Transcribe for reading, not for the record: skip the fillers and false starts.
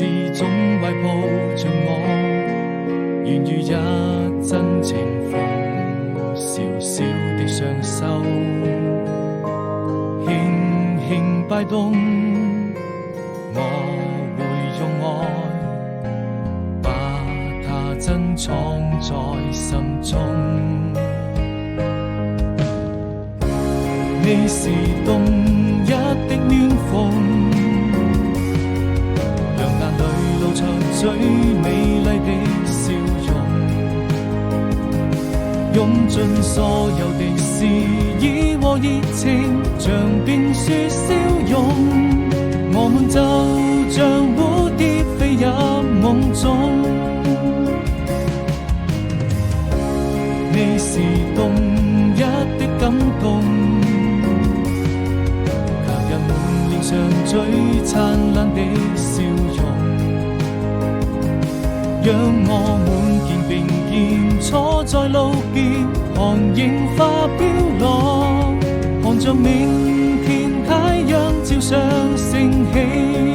始終懷抱着我，願與一真情逢，小小的雙手，輕輕擺動，我會用愛把它珍藏在心中。你是動一的暖風，讓眼淚露出最美麗的笑容，用盡所有的詩意和熱情，像冰雪消融。我們就像蝴蝶飛入夢中，你是動一的感動，像最燦爛的笑容，讓我滿肩並肩坐在路邊，看櫻花飄落，看着明天太陽照常升起。